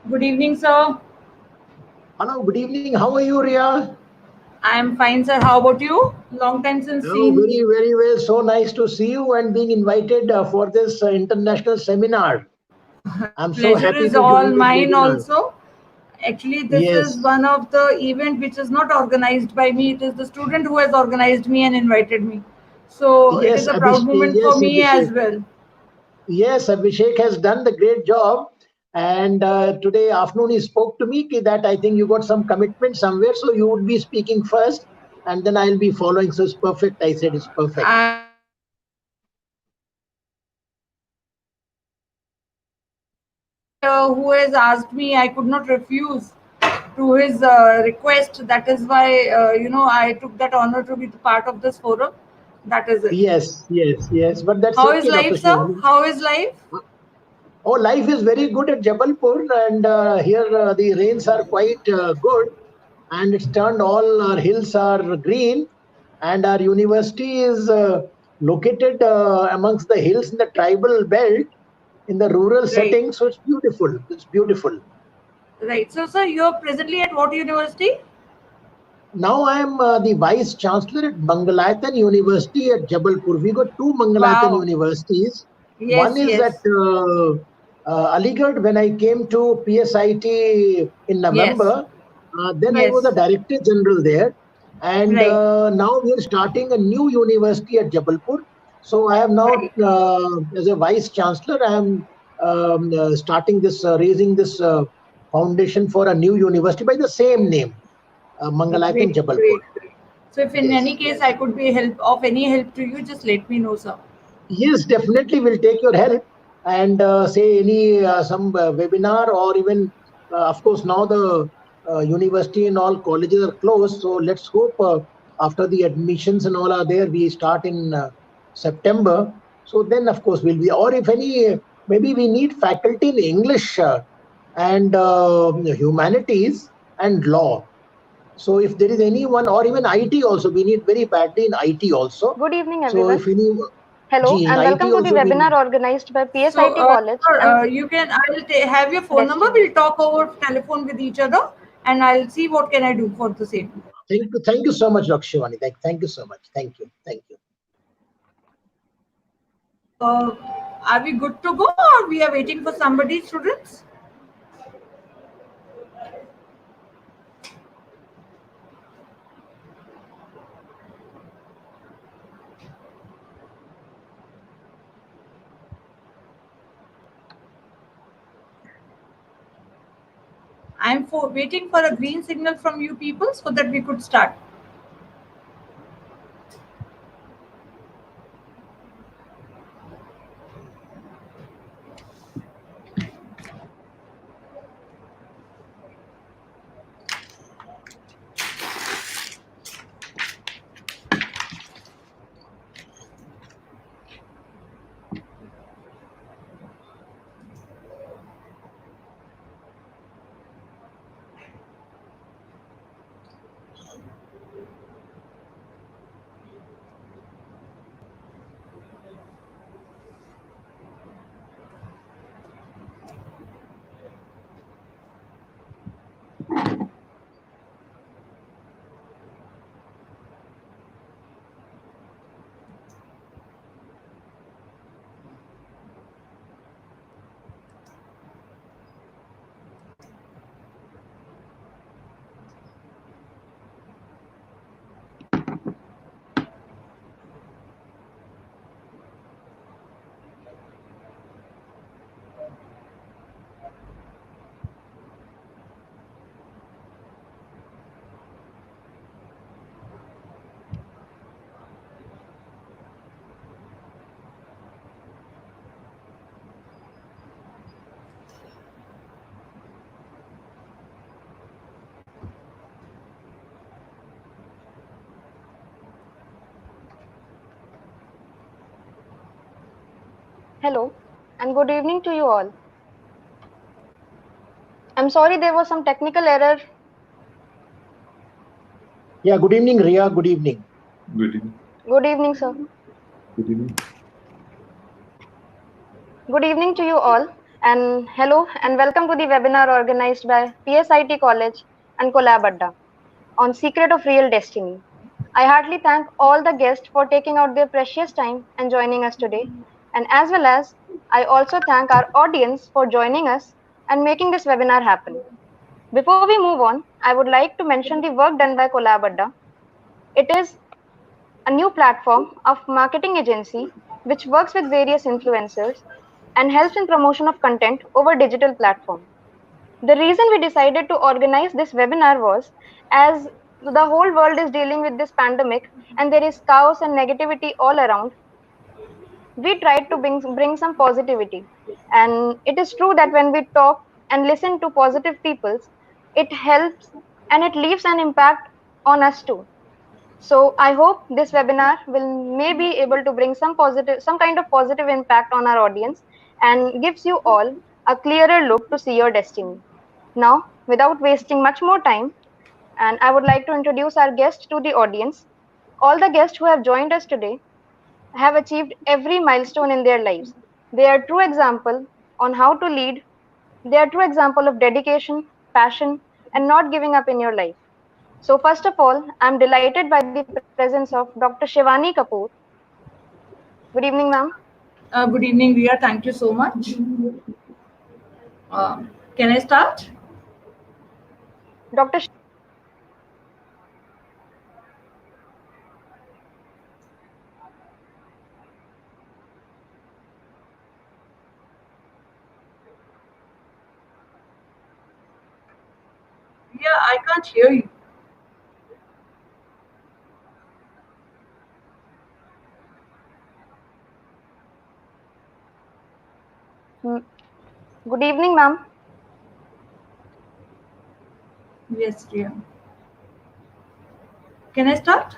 Good evening, sir. Hello, good evening. How are you, Ria? I am fine, sir. How about you? Long time since Oh, seen. very, very well. So nice to see you and being invited for this international seminar. I'm so Pleasure happy is to join all this mine webinar. also. Actually, this is Yes, one of the event which is not organized by me. It is the student who has organized me and invited me. So it is yes, a proud Abhishek. moment for Yes, me as Abhishek. well. Yes, Abhishek has done the great job. And today afternoon he spoke to me that I think you got some commitment somewhere, so you would be speaking first, and then I'll be following. So it's perfect. I said it's perfect. Who has asked me, I could not refuse to his request. That is why, I took that honor to be the part of this forum. That is it. Yes, yes, yes. But that's How is okay, Dr. life, sir? Shivani. How is life? Oh, life is very good at Jabalpur, and here the rains are quite good, and it's turned all our hills are green, and our university is located amongst the hills in the tribal belt in the rural Right. setting, so it's beautiful. It's beautiful. Right. So, sir, you are presently at what university? Now I am the vice chancellor at Mangalayatan University at Jabalpur. We got two Mangalayatan Wow. universities. One Yes, is at yes, Aligarh when I came to PSIT in yes, November. Then I was yes. a director general there. And Right, now we are starting a new university at Jabalpur. So I am now, right. as a vice chancellor, I am starting this, raising this foundation for a new university by the same name. Mangalayatan Great, Jabalpur. great, great. So, if in any Yes, case I yes. could be help of any help to you, just let me know, sir. Yes, definitely we'll take your help and say any some webinar or even, of course, now the university and all colleges are closed. So let's hope after the admissions and all are there, we start in September. So then, of course, we'll be, or if any, maybe we need faculty in English and humanities and law. So if there is anyone, or even IT also, we need very badly in IT also. Good evening, So everyone. if any, Hello, gee, in and welcome IT to the also we webinar need. organized by So, PSIT College sir, and you can. I'll have your phone number. Destiny. We'll talk over telephone with each other, and I'll see what can I do for the same. Thank you so much, Dr. Shivani. Thank you so much. Thank you. So, are we good to go, or we are waiting for somebody, students? I'm for waiting for a green signal from you people so that we could start. Hello, and good evening to you all. I'm sorry there was some technical error. Yeah, good evening, Ria. Good evening. Good evening. Good evening, sir. Good evening. Good evening to you all. And hello and welcome to the webinar organized by PSIT College and Collab Adda on Secret of Real Destiny. I heartily thank all the guests for taking out their precious time and joining us today. And as well as I also thank our audience for joining us and making this webinar happen. Before we move on, I would like to mention the work done by Collab Adda. It is a new platform of marketing agency which works with various influencers and helps in promotion of content over digital platform. The reason we decided to organize this webinar was as the whole world is dealing with this pandemic and there is chaos and negativity all around, we tried to bring some positivity. And it is true that when we talk and listen to positive people, it helps and it leaves an impact on us too. So I hope this webinar will maybe able to bring some kind of positive impact on our audience and gives you all a clearer look to see your destiny. Now, without wasting much more time, and I would like to introduce our guest to the audience. All the guests who have joined us today have achieved every milestone in their lives. They are true example on how to lead. They are true example of dedication, passion, and not giving up in your life. So first of all, I'm delighted by the presence of Dr. Shivani Kapoor. Good evening, ma'am. Good evening, Ria. Thank you so much. Can I start? Dr. Yeah, I can't hear you. Mm, Good evening, ma'am. Yes, Ria. Can I start?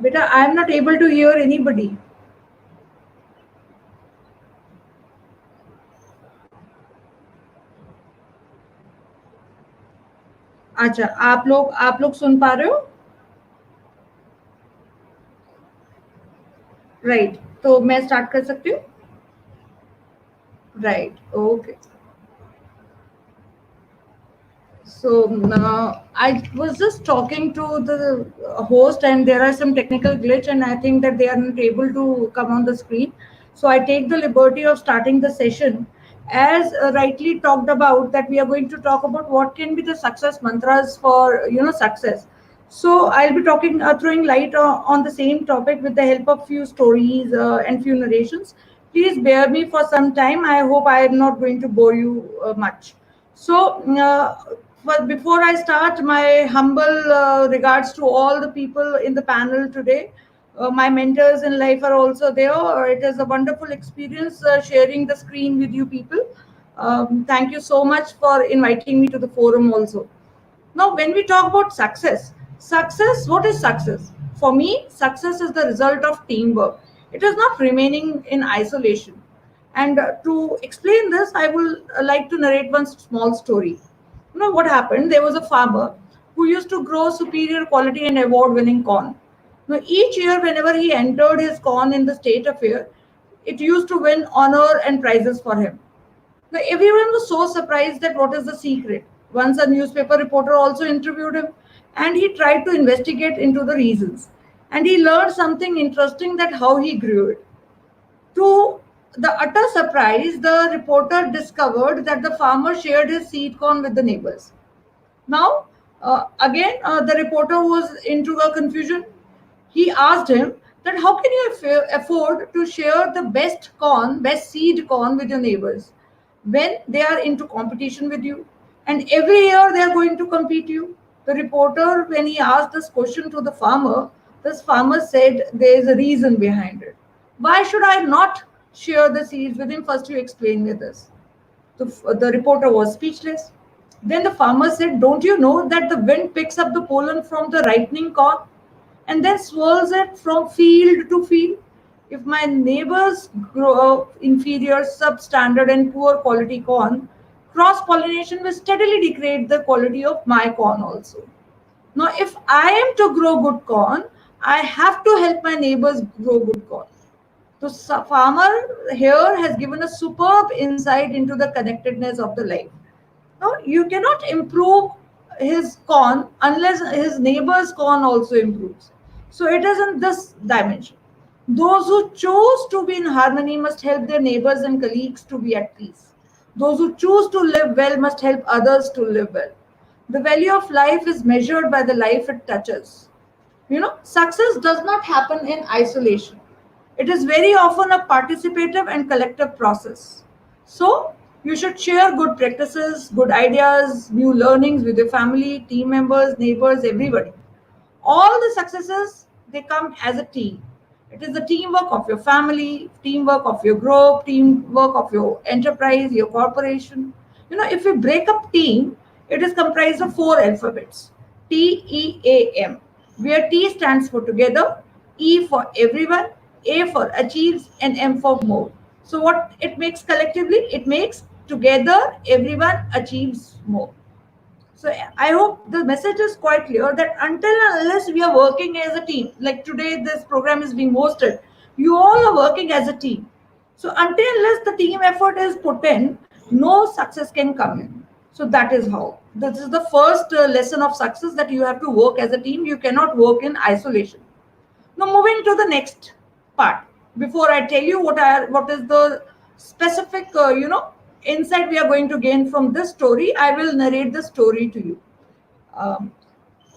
Beta, I am not able to hear anybody. अच्छा, आप लोग सुन पा रहे हो? Right, तो मैं start कर सकती हूँ? Right, okay. So I was just talking to the host, and there are some technical glitch, and I think that they are not able to come on the screen. So I take the liberty of starting the session. As rightly talked about, that we are going to talk about what can be the success mantras for success. So I'll be talking, throwing light on the same topic with the help of few stories and few narrations. Please bear me for some time. I hope I am not going to bore you much. So, but before I start, my humble regards to all the people in the panel today. My mentors in life are also there. It is a wonderful experience sharing the screen with you people. Thank you so much for inviting me to the forum also. Now, when we talk about success, what is success? For me, success is the result of teamwork. It is not remaining in isolation. And to explain this, I will like to narrate one small story. You know what happened? There was a farmer who used to grow superior quality and award winning corn. Now, each year, whenever he entered his corn in the state affair, it used to win honor and prizes for him. Now, everyone was so surprised that what is the secret. Once a newspaper reporter also interviewed him and he tried to investigate into the reasons. And he learned something interesting that how he grew it. To the utter surprise, the reporter discovered that the farmer shared his seed corn with the neighbors. Now, again, the reporter was into a confusion. He asked him that how can you afford to share the best seed corn with your neighbors when they are into competition with you, and every year they are going to compete you. The reporter, when he asked this question to the farmer, this farmer said there is a reason behind it. Why should I not share the seeds with him? First, you explain me this. The reporter was speechless. Then the farmer said, don't you know that the wind picks up the pollen from the ripening corn and then swirls it from field to field? If my neighbors grow inferior, substandard, and poor quality corn, cross pollination will steadily degrade the quality of my corn also. Now, if I am to grow good corn, I have to help my neighbors grow good corn. So, farmer here has given a superb insight into the connectedness of the life. Now, you cannot improve his corn unless his neighbor's corn also improves. So, it is in this dimension. Those who choose to be in harmony must help their neighbors and colleagues to be at peace. Those who choose to live well must help others to live well. The value of life is measured by the life it touches. You know, success does not happen in isolation. It is very often a participative and collective process. So, you should share good practices, good ideas, new learnings with your family, team members, neighbors, everybody. All the successes, they come as a team. It is the teamwork of your family, teamwork of your group, teamwork of your enterprise, your corporation. You know, if we break up team, it is comprised of four alphabets: TEAM, where T stands for together, E for everyone, A for achieves, and M for more. So what it makes collectively? It makes together everyone achieves more. So I hope the message is quite clear that until and unless we are working as a team, like today this program is being hosted, you all are working as a team. So until unless the team effort is put in, no success can come in. So that is how. This is the first lesson of success, that you have to work as a team. You cannot work in isolation. Now moving to the next part. Before I tell you what is the specific insight we are going to gain from this story, I will narrate the story to you. Um,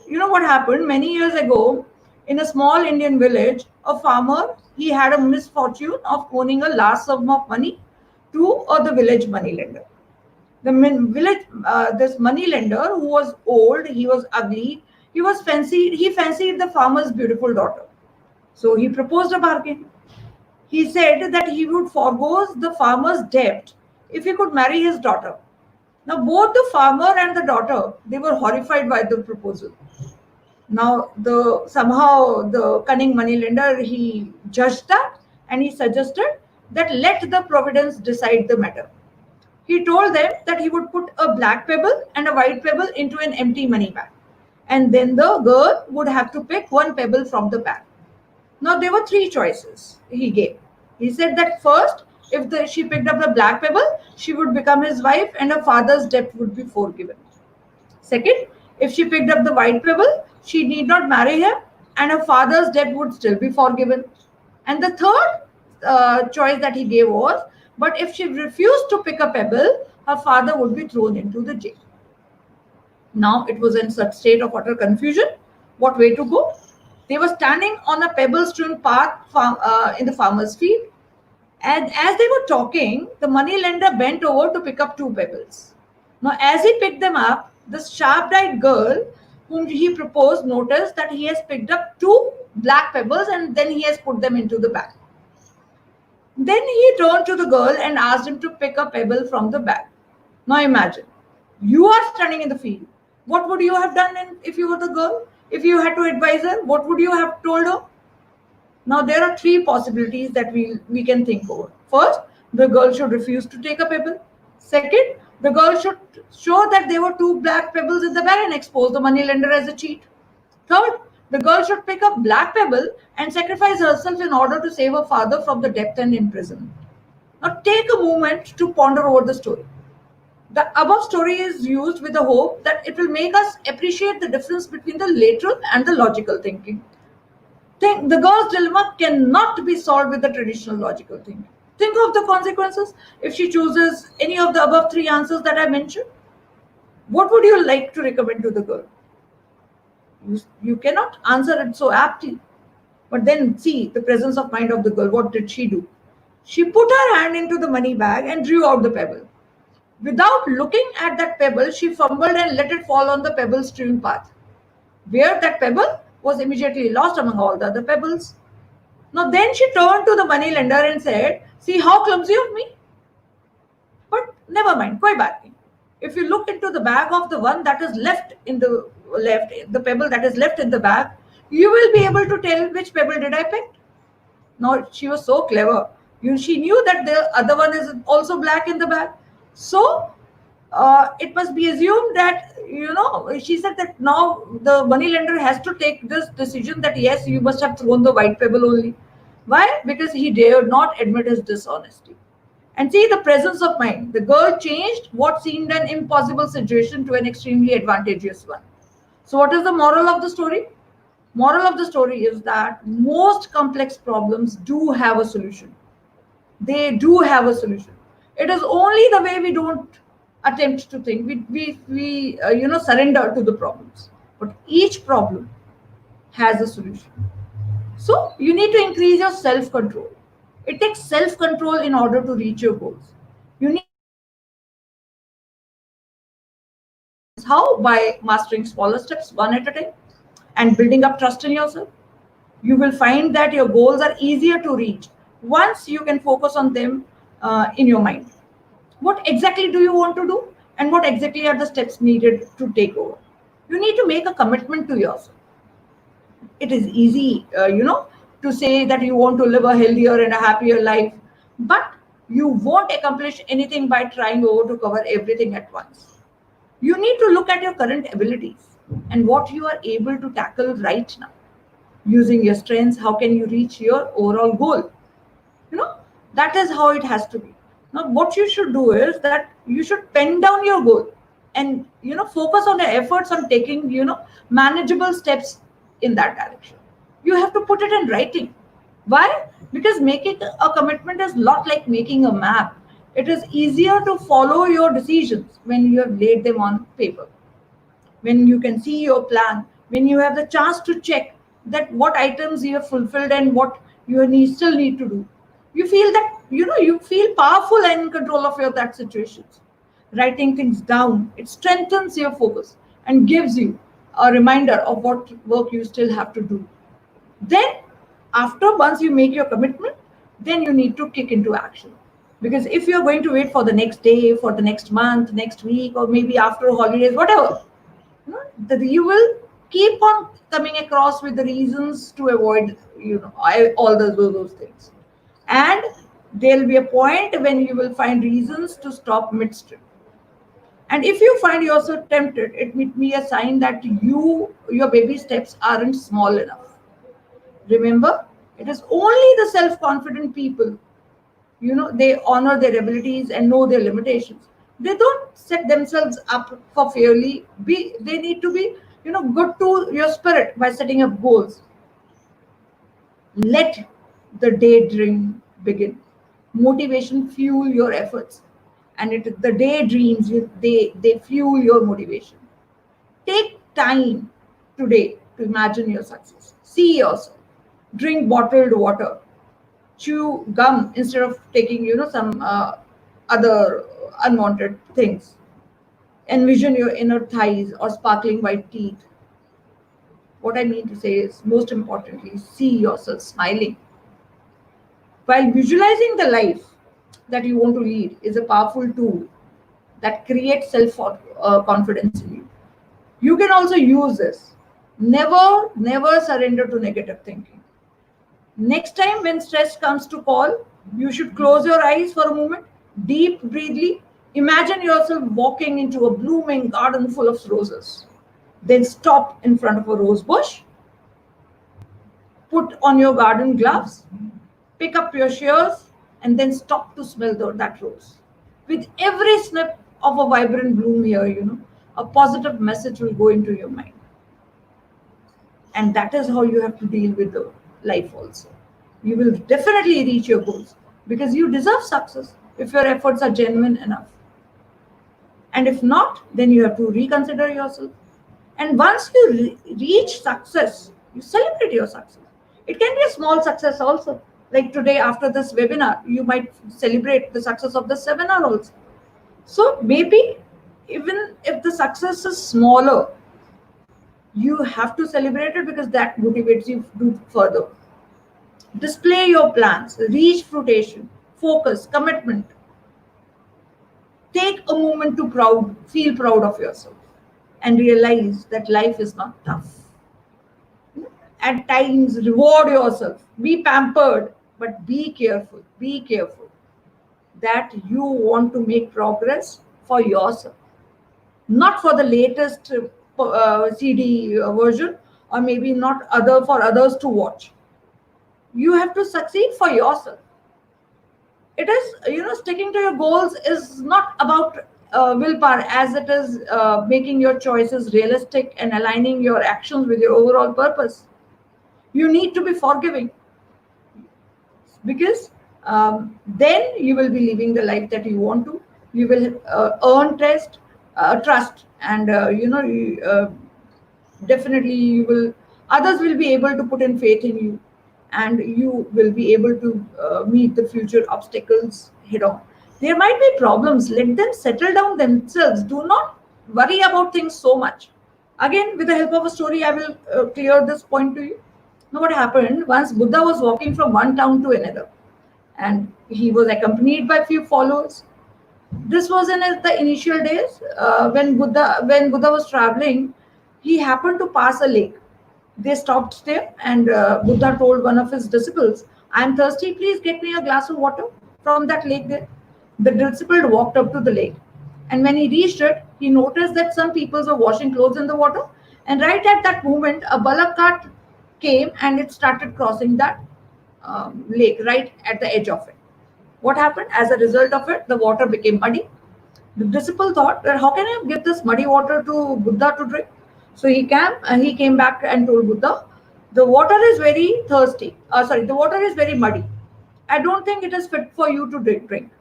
you know what happened many years ago in a small Indian village? A farmer, he had a misfortune of owning a large sum of money to the village moneylender. This moneylender, who was old, he was ugly, he fancied the farmer's beautiful daughter. So he proposed a bargain. He said that he would forego the farmer's debt if he could marry his daughter. Now, both the farmer and the daughter, they were horrified by the proposal. Now, somehow the cunning moneylender, he judged that and he suggested that let the providence decide the matter. He told them that he would put a black pebble and a white pebble into an empty money bag, and then the girl would have to pick one pebble from the bag. Now, there were three choices he gave. He said that first, if she picked up the black pebble, she would become his wife and her father's debt would be forgiven. Second, if she picked up the white pebble, she need not marry him and her father's debt would still be forgiven. And the third choice that he gave was, but if she refused to pick a pebble, her father would be thrown into the jail. Now it was in such state of utter confusion. What way to go? They were standing on a pebble-strewn path in the farmer's field. And as they were talking, the moneylender bent over to pick up two pebbles. Now, as he picked them up, the sharp-eyed girl whom he proposed noticed that he has picked up two black pebbles and then he has put them into the bag. Then he turned to the girl and asked him to pick a pebble from the bag. Now imagine, you are standing in the field. What would you have done if you were the girl? If you had to advise her, what would you have told her? Now there are three possibilities that we can think over. First, the girl should refuse to take a pebble. Second, the girl should show that there were two black pebbles in the bag and expose the moneylender as a cheat. Third, the girl should pick up black pebble and sacrifice herself in order to save her father from the death and imprisonment. Now take a moment to ponder over the story. The above story is used with the hope that it will make us appreciate the difference between the lateral and the logical thinking. Think the girl's dilemma cannot be solved with the traditional logical thinking. Think of the consequences if she chooses any of the above three answers that I mentioned. What would you like to recommend to the girl? You cannot answer it so aptly. But then see the presence of mind of the girl. What did she do? She put her hand into the money bag and drew out the pebble. Without looking at that pebble, she fumbled and let it fall on the pebble strewn path, where that pebble was immediately lost among all the other pebbles. Now then she turned to the money lender and said, "See how clumsy of me? But never mind, koi baat nahi. If you look into the bag of the one that is left, the pebble that is left in the bag, you will be able to tell which pebble did I pick." Now she was so clever. She knew that the other one is also black in the bag. So it must be assumed that, she said that now the money lender has to take this decision that yes, you must have thrown the white pebble only. Why? Because he dared not admit his dishonesty. And see the presence of mind. The girl changed what seemed an impossible situation to an extremely advantageous one. So, what is the moral of the story? Moral of the story is that most complex problems do have a solution. They do have a solution. It is only the way we don't attempt to think. We surrender to the problems. But each problem has a solution. So you need to increase your self control. It takes self control in order to reach your goals. You need to master your expectations. How? By mastering smaller steps one at a time and building up trust in yourself. You will find that your goals are easier to reach once you can focus on them in your mind. What exactly do you want to do? And what exactly are the steps needed to take over? You need to make a commitment to yourself. It is easy, to say that you want to live a healthier and a happier life, but you won't accomplish anything by trying over to cover everything at once. You need to look at your current abilities and what you are able to tackle right now. Using your strengths, how can you reach your overall goal? you know that is how it has to be. Now what you should do is that you should pen down your goal and focus on the efforts on taking manageable steps in that direction. You have to put it in writing. Why? Because making a commitment is not like making a map. It is easier to follow your decisions when you have laid them on paper, when you can see your plan, when you have the chance to check that what items you have fulfilled and what you still need to do. You feel that you feel powerful and in control of your that situations. Writing things down, it strengthens your focus and gives you a reminder of what work you still have to do. Then after, once you make your commitment, then you need to kick into action. Because if you're going to wait for the next day, for the next month, next week, or maybe after holidays, whatever, that you will keep on coming across with the reasons to avoid all those things. And there'll be a point when you will find reasons to stop midstream. And if you find yourself tempted, it may be a sign that your baby steps aren't small enough. Remember, it is only the self-confident people, they honor their abilities and know their limitations. They don't set themselves up for fairly. They need to be good to your spirit by setting up goals. Let the daydream begin. Motivation fuel your efforts, and the daydreams, they fuel your motivation. Take time today to imagine your success. See yourself. Drink bottled water. Chew gum instead of taking some other unwanted things. Envision your inner thighs or sparkling white teeth. What I mean to say is, most importantly, see yourself smiling. While visualizing the life that you want to lead is a powerful tool, that creates self confidence in you. You can also use this. Never surrender to negative thinking. Next time when stress comes to call, you should close your eyes for a moment, deep breathly. Imagine yourself walking into a blooming garden full of roses. Then stop in front of a rose bush, put on your garden gloves, pick up your shears, and then stop to smell that rose. With every snip of a vibrant bloom here, a positive message will go into your mind. And that is how you have to deal with the life also. You will definitely reach your goals because you deserve success if your efforts are genuine enough. And if not, then you have to reconsider yourself. And once you reach success, you celebrate your success. It can be a small success also. Like today, after this webinar, you might celebrate the success of the seminar also. So maybe even if the success is smaller, you have to celebrate it because that motivates you to do further. Display your plans, reach fruition, focus, commitment. Take a moment to feel proud of yourself and realize that life is not tough. At times, reward yourself, be pampered, but be careful. Be careful that you want to make progress for yourself, not for the latest CD version, or maybe not other for others to watch. You have to succeed for yourself. It is, sticking to your goals is not about willpower, as it is making your choices realistic and aligning your actions with your overall purpose. You need to be forgiving because then you will be living the life that you want to. You will earn trust, and definitely you will. Others will be able to put in faith in you, and you will be able to meet the future obstacles head on. There might be problems. Let them settle down themselves. Do not worry about things so much. Again, with the help of a story, I will clear this point to you. Now, what happened once Buddha was walking from one town to another, and he was accompanied by few followers. This was in the initial days when Buddha was traveling. He happened to pass a lake. They stopped there, and Buddha told one of his disciples, "I am thirsty. Please get me a glass of water from that lake there." The disciple walked up to the lake, and when he reached it, he noticed that some people were washing clothes in the water. And right at that moment, a bullock cart came and it started crossing that lake right at the edge of it. What happened? As a result of it, the water became muddy. The disciple thought that how can I give this muddy water to Buddha to drink? So he came back and told Buddha, the water is very thirsty. The water is very muddy. I don't think it is fit for you to drink.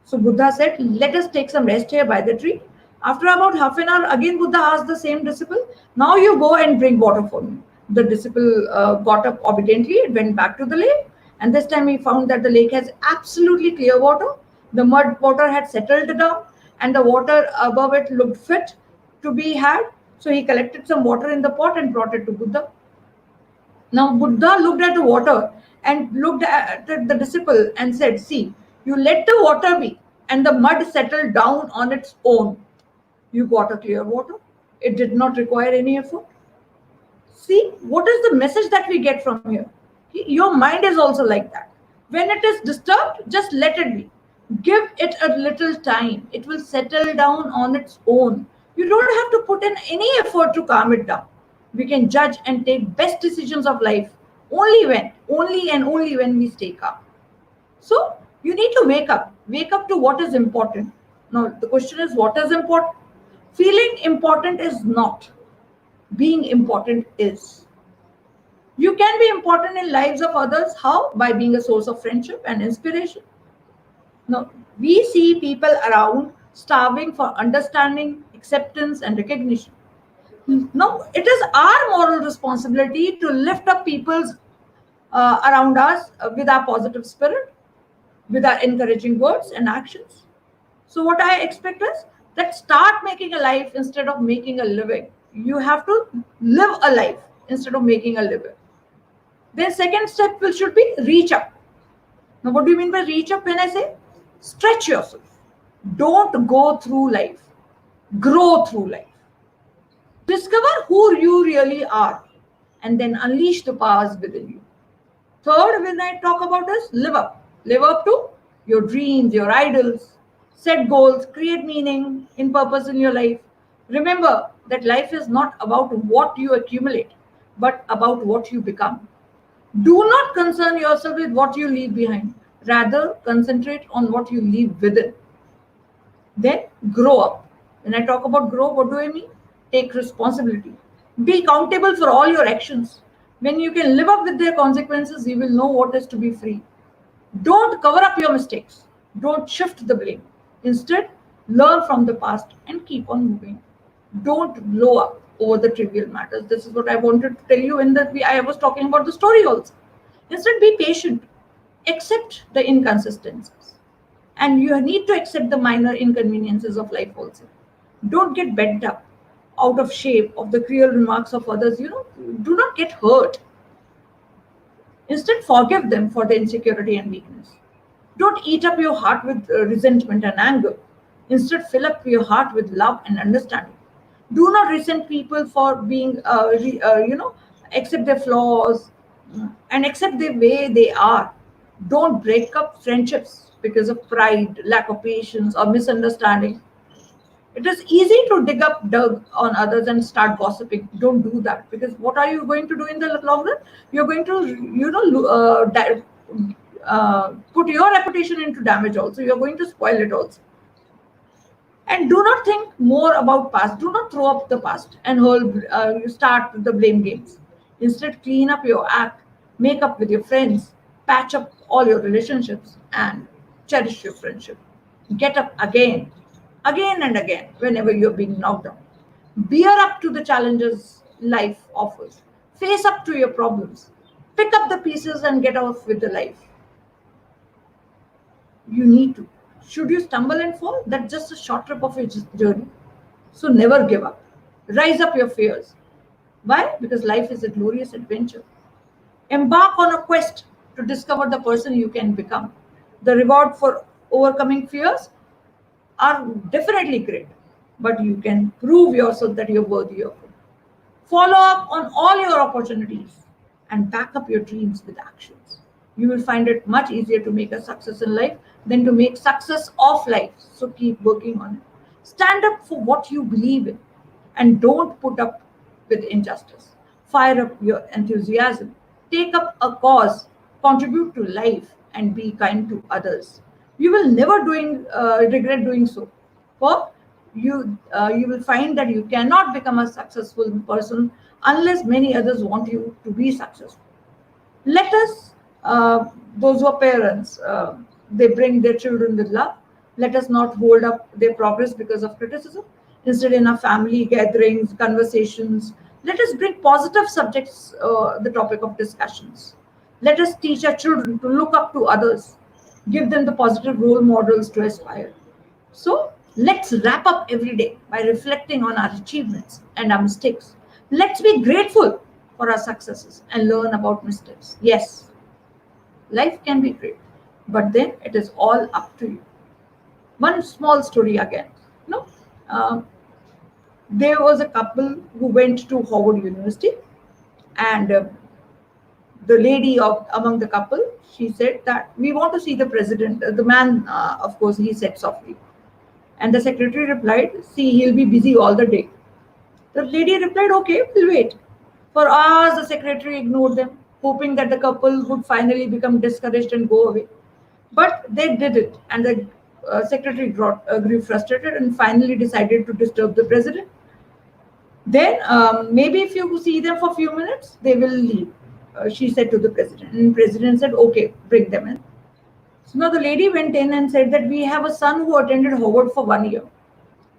So Buddha said, let us take some rest here by the tree. After about half an hour, again Buddha asked the same disciple, now you go and bring water for me. The disciple got up obediently and went back to the lake. And this time he found that the lake has absolutely clear water. The mud water had settled down and the water above it looked fit to be had. So he collected some water in the pot and brought it to Buddha. Now Buddha looked at the water and looked at the disciple and said, see, you let the water be and the mud settled down on its own. You got a clear water. It did not require any effort. See, what is the message that we get from here? Your mind is also like that. When it is disturbed, just let it be. Give it a little time. It will settle down on its own. You don't have to put in any effort to calm it down. We can judge and take best decisions of life only when we stay calm. So you need to wake up to what is important. Now the question is, what is important? Feeling important is not. Being important is. You can be important in lives of others. How? By being a source of friendship and inspiration. Now, we see people around starving for understanding, acceptance, and recognition. Now, it is our moral responsibility to lift up people's around us with our positive spirit, with our encouraging words and actions. So, what I expect is that start making a life instead of making a living. You have to live a life instead of making a living. Then second step should be reach up. Now, what do you mean by reach up? When I say stretch yourself, Don't go through life, grow through life. Discover who you really are and then unleash the powers within you. Third, when I talk about is live up. Live up to your dreams, your idols. Set goals, create meaning in purpose in your life. Remember that life is not about what you accumulate, but about what you become. Do not concern yourself with what you leave behind. Rather, concentrate on what you leave within. Then grow up. When I talk about grow, what do I mean? Take responsibility. Be accountable for all your actions. When you can live up with their consequences, you will know what is to be free. Don't cover up your mistakes. Don't shift the blame. Instead, learn from the past and keep on moving. Don't blow up over the trivial matters. This is what I wanted to tell you in that I was talking about the story also. Instead, be patient. Accept the inconsistencies. And you need to accept the minor inconveniences of life also. Don't get bent up out of shape of the cruel remarks of others. Do not get hurt. Instead, forgive them for their insecurity and weakness. Don't eat up your heart with resentment and anger. Instead, fill up your heart with love and understanding. Do not resent people for being, accept their flaws and accept the way they are. Don't break up friendships because of pride, lack of patience, or misunderstanding. It is easy to dig up dirt on others and start gossiping. Don't do that, because what are you going to do in the long run? You're going to, put your reputation into damage also. You're going to spoil it also. And do not think more about past. Do not throw up the past and you start the blame games. Instead, clean up your act, make up with your friends, patch up all your relationships, and cherish your friendship. Get up again and again whenever you're being knocked down. Bear up to the challenges life offers. Face up to your problems. Pick up the pieces and get off with the life. You need to. Should you stumble and fall, that's just a short trip of your journey. So never give up. Rise up your fears. Why? Because life is a glorious adventure. Embark on a quest to discover the person you can become. The reward for overcoming fears are definitely great, but you can prove yourself that you're worthy of it. Follow up on all your opportunities and back up your dreams with actions. You will find it much easier to make a success in life than to make success of life. So keep working on it. Stand up for what you believe in and don't put up with injustice. Fire up your enthusiasm. Take up a cause, contribute to life, and be kind to others. You will never regret doing so. For you will find that you cannot become a successful person unless many others want you to be successful. Let us, those who are parents, they bring their children with love. Let us not hold up their progress because of criticism. Instead, in our family gatherings, conversations, let us bring positive subjects, the topic of discussions. Let us teach our children to look up to others, give them the positive role models to aspire. So let's wrap up every day by reflecting on our achievements and our mistakes. Let's be grateful for our successes and learn about mistakes. Yes, life can be great, but then it is all up to you. One small story again. No, there was a couple who went to Howard University, and the lady among the couple, she said that we want to see the president. The man, of course, he said softly, and the secretary replied, "See, he'll be busy all the day." The lady replied, "Okay, we'll wait." For hours, the secretary ignored them, hoping that the couple would finally become discouraged and go away. But they did it, and the secretary grew frustrated and finally decided to disturb the president. Then, maybe if you see them for a few minutes, they will leave, she said to the president. And the president said, "Okay, bring them in." So now the lady went in and said that we have a son who attended Howard for 1 year.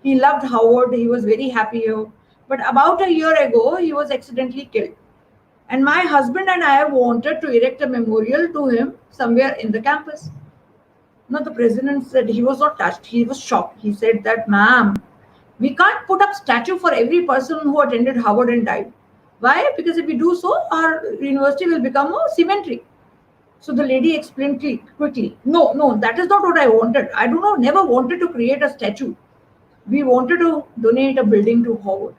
He loved Howard, he was very happy here. But about a year ago, he was accidentally killed. And my husband and I wanted to erect a memorial to him somewhere in the campus. Now the president said he was not touched, he was shocked. He said that, "Ma'am, we can't put up statue for every person who attended Howard and died. Why? Because if we do so, our university will become a cemetery. So the lady explained quickly, no, no, that is not what I wanted. I do not never wanted to create a statue. We wanted to donate a building to Howard.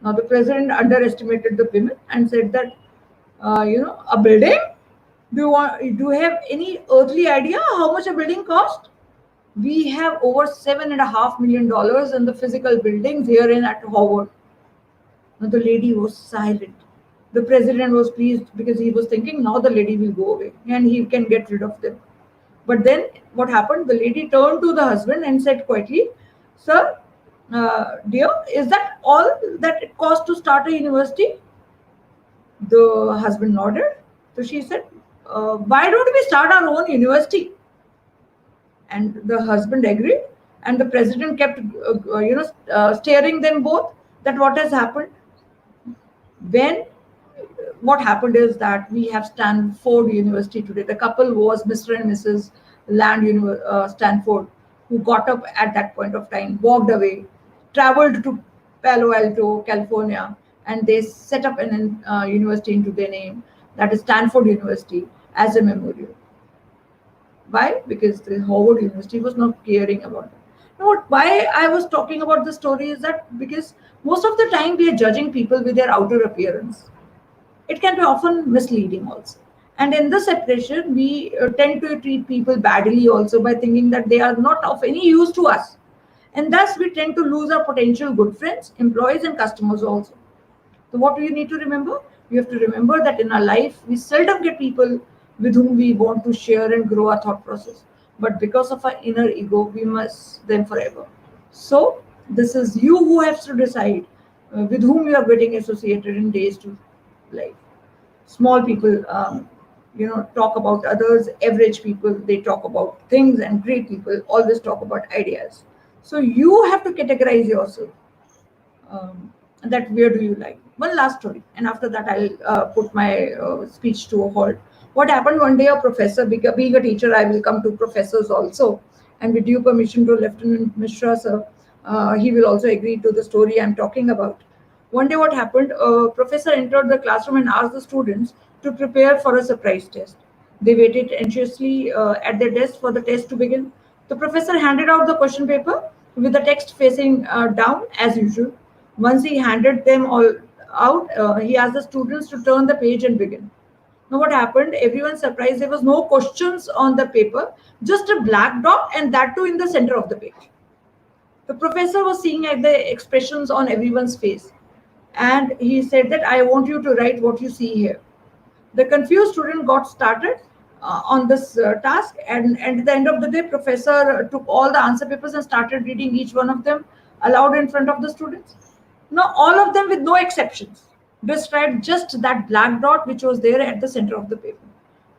Now the president underestimated the women and said that, a building? Do you have any earthly idea how much a building cost? We have over $7.5 million in the physical buildings here in at Howard. Now the lady was silent. The president was pleased because he was thinking now the lady will go away and he can get rid of them. But then what happened? The lady turned to the husband and said quietly, "Sir, dear, is that all that it costs to start a university?" The husband nodded. So she said, "Why don't we start our own university?" And the husband agreed. And the president kept, staring them both that what has happened. When what happened is that we have Stanford University today. The couple was Mr. and Mrs. Stanford, who got up at that point of time, walked away, traveled to Palo Alto, California, and they set up an university into their name, that is Stanford University, as a memorial. Why? Because the Harvard University was not caring about it. Now, why I was talking about the story is that because most of the time we are judging people with their outer appearance. It can be often misleading also. And in this separation, we tend to treat people badly also by thinking that they are not of any use to us. And thus, we tend to lose our potential good friends, employees, and customers also. So, what do you need to remember? You have to remember that in our life, we seldom get people with whom we want to share and grow our thought process. But because of our inner ego, we must them forever. So, this is you who has to decide with whom you are getting associated in days to life. Small people, talk about others. Average people, they talk about things, and great people always talk about ideas. So, you have to categorize yourself, that where do you like. One last story, and after that I'll put my speech to a halt. What happened one day, a professor, being a teacher I will come to professors also, and with due permission to Lieutenant Mishra sir, he will also agree to the story I'm talking about. One day what happened, a professor entered the classroom and asked the students to prepare for a surprise test. They waited anxiously at their desk for the test to begin. The professor handed out the question paper with the text facing down as usual. Once he handed them all out, he asked the students to turn the page and begin. Now, what happened? Everyone surprised. There was no questions on the paper, just a black dot, and that too in the center of the page. The professor was seeing at the expressions on everyone's face, and he said that I want you to write what you see here. The confused student got started on this task, and at the end of the day, professor took all the answer papers and started reading each one of them aloud in front of the students. Now, all of them, with no exceptions, described just that black dot which was there at the center of the paper.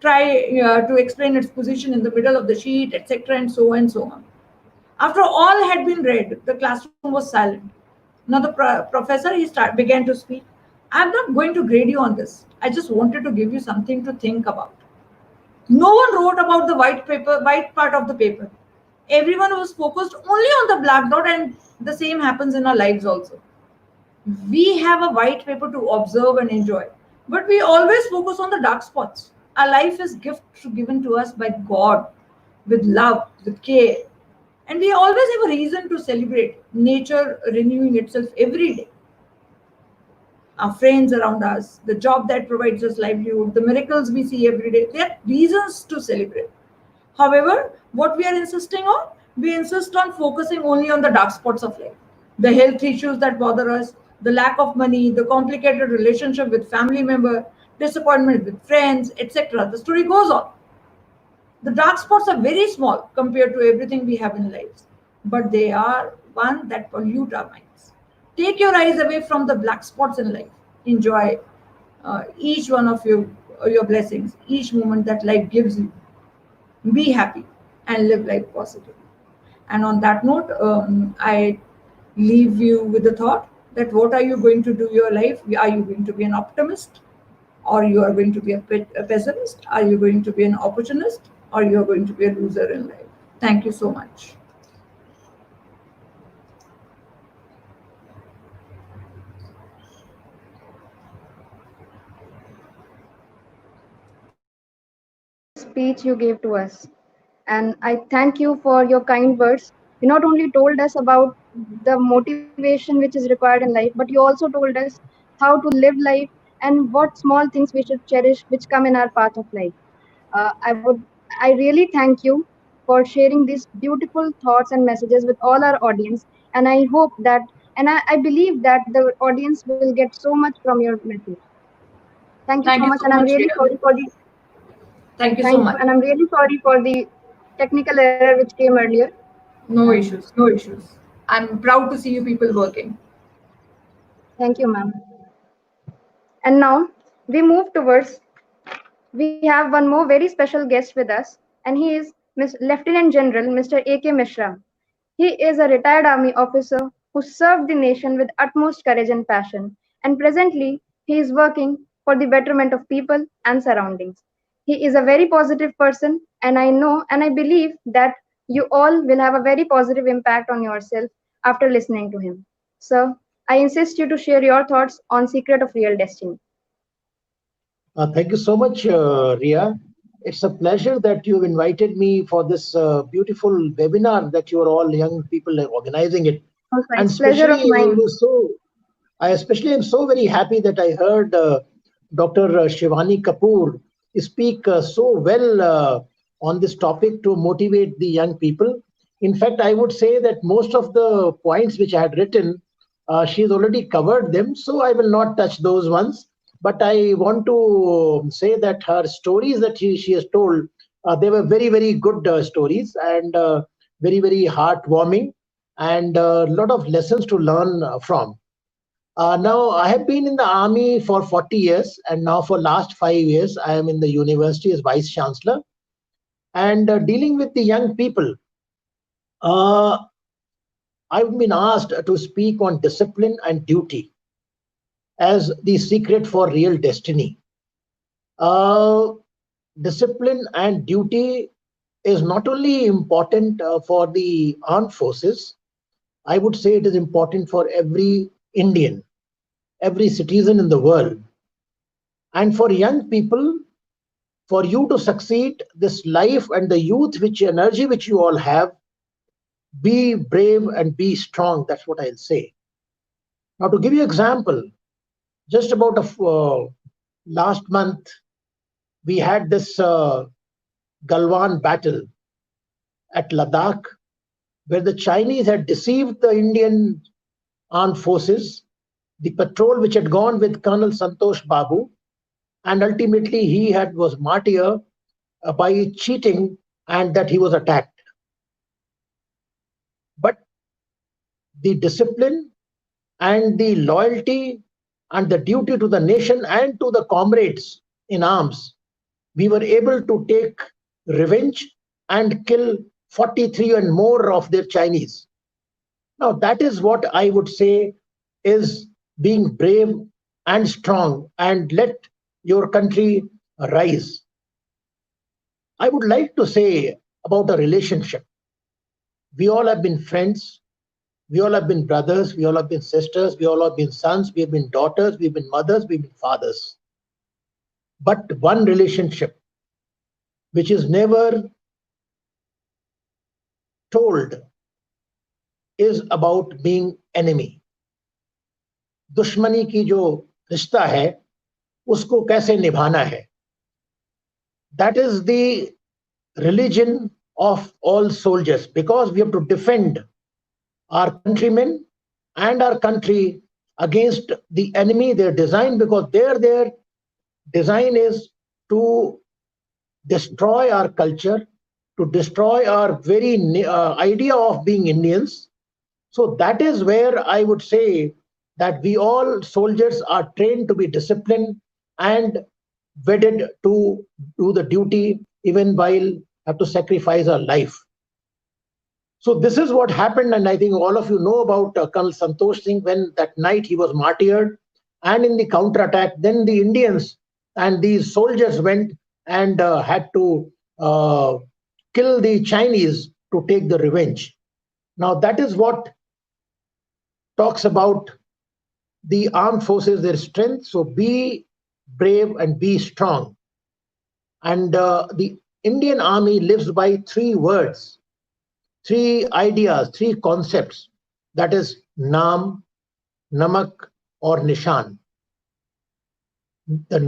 Try to explain its position in the middle of the sheet, etc., and so on. After all had been read, the classroom was silent. Now the professor began to speak. I'm not going to grade you on this. I just wanted to give you something to think about. No one wrote about the white part of the paper. Everyone was focused only on the black dot, and the same happens in our lives also. We have a white paper to observe and enjoy, but we always focus on the dark spots. Our life is gift given to us by God, with love, with care, and we always have a reason to celebrate nature renewing itself every day. Our friends around us, the job that provides us livelihood, the miracles we see every day, they are reasons to celebrate. However, what we are insisting on, we insist on focusing only on the dark spots of life, the health issues that bother us, the lack of money, the complicated relationship with family member, disappointment with friends, etc. The story goes on. The dark spots are very small compared to everything we have in lives, but they are one that pollute our minds. Take your eyes away from the black spots in life. Enjoy each one of your blessings, each moment that life gives you. Be happy and live life positively. And on that note, I leave you with the thought that what are you going to do your life? Are you going to be an optimist, or you are going to be a pessimist? Are you going to be an opportunist, or you are going to be a loser in life? Thank you so much. speech you gave to us. And I thank you for your kind words. You not only told us about the motivation which is required in life, but you also told us how to live life and what small things we should cherish which come in our path of life. I really thank you for sharing these beautiful thoughts and messages with all our audience. And I hope that, and I believe that the audience will get so much from your message. Thank you so Thank much. you And so I'm much, really Riya. sorry for the Thank you so thank you. much. And I'm really sorry for the technical error which came earlier. No And issues, no issues. I'm proud to see you people working. thank you, ma'am. And now we move towards, we have one more very special guest with us, and he is Lieutenant General Mr. A.K. Mishra. He is a retired army officer who served the nation with utmost courage and passion, and presently he is working for the betterment of people and surroundings. He is a very positive person, and I know and I believe that you all will have a very positive impact on yourself after listening to him. Sir, I insist you to share your thoughts on Secret of Real Destiny. Thank you so much, Ria. It's a pleasure that you've invited me for this beautiful webinar that you are all young people are organizing it. Also, And it's pleasure especially, of mine. I especially am so very happy that I heard Dr. Shivani Kapoor speak so well on this topic to motivate the young people. In fact, I would say that most of the points which I had written, she has already covered them, so I will not touch those ones. But I want to say that her stories that she has told, they were very, very good stories and very, very heartwarming and a lot of lessons to learn from. Now, I have been in the army for 40 years, and now for last 5 years, I am in the university as vice chancellor and dealing with the young people. Uh, I've been asked to speak on discipline and duty as the secret for real destiny. Uh, Discipline and duty is not only important for the armed forces, I would say it is important for every Indian, every citizen in the world. And for young people, for you to succeed, this life and the youth, which energy which you all have, be brave and be strong. That's what I'll say. Now, to give you example, just about last month, we had this Galwan battle at Ladakh, where the Chinese had deceived the Indian armed forces, the patrol which had gone with Colonel Santosh Babu, and ultimately he had was martyr by cheating and that he was attacked. But the discipline and the loyalty and the duty to the nation and to the comrades in arms, we were able to take revenge and kill 43 and more of their Chinese. Now, that is what I would say is being brave and strong and let your country rise. I would like to say about a relationship. We all have been friends. We all have been brothers. We all have been sisters. We all have been sons. We have been daughters. We've been mothers. We've been fathers. But one relationship which is never told is about being enemy. दुश्मनी की जो रिश्ता है उसको कैसे निभाना है. That is the religion of all soldiers because we have to defend our countrymen and our country against the enemy, their design, because their design is to destroy our culture, to destroy our very idea of being Indians. So that is where I would say that we all soldiers are trained to be disciplined and wedded to do the duty even while have to sacrifice our life. So this is what happened, and I think all of you know about Colonel Santosh Singh when that night he was martyred, and in the counterattack, then the Indians and these soldiers went and had to kill the Chinese to take the revenge. Now that is what talks about the armed forces, their strength. So be brave and be strong. And the Indian army lives by three words, three ideas, three concepts. That is Naam, Namak or Nishan. The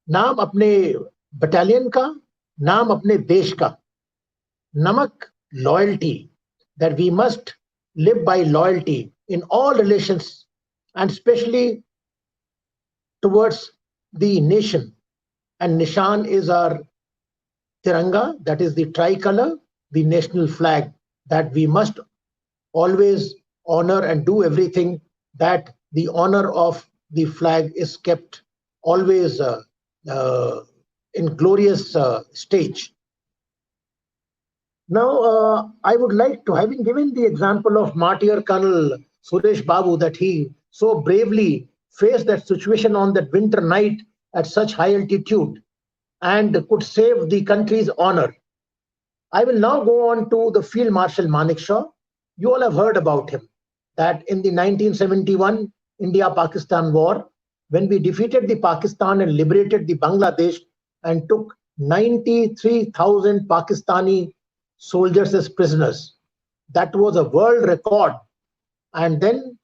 नाम अपने battalion का, नाम अपने देश का, नमक loyalty, that we must live by loyalty in all relations and especially towards the nation. And Nishan is our Tiranga, that is the tricolor, the national flag, that we must always honor and do everything that the honor of the flag is kept always uh, in glorious stage. Now, I would like to, having given the example of martyr Colonel Suresh Babu, that he so bravely faced that situation on that winter night at such high altitude and could save the country's honor. I will now go on to the Field Marshal Manekshaw. You all have heard about him, that in the 1971 India-Pakistan war, when we defeated the Pakistan and liberated the Bangladesh and took 93,000 Pakistani soldiers as prisoners. That was a world record. And then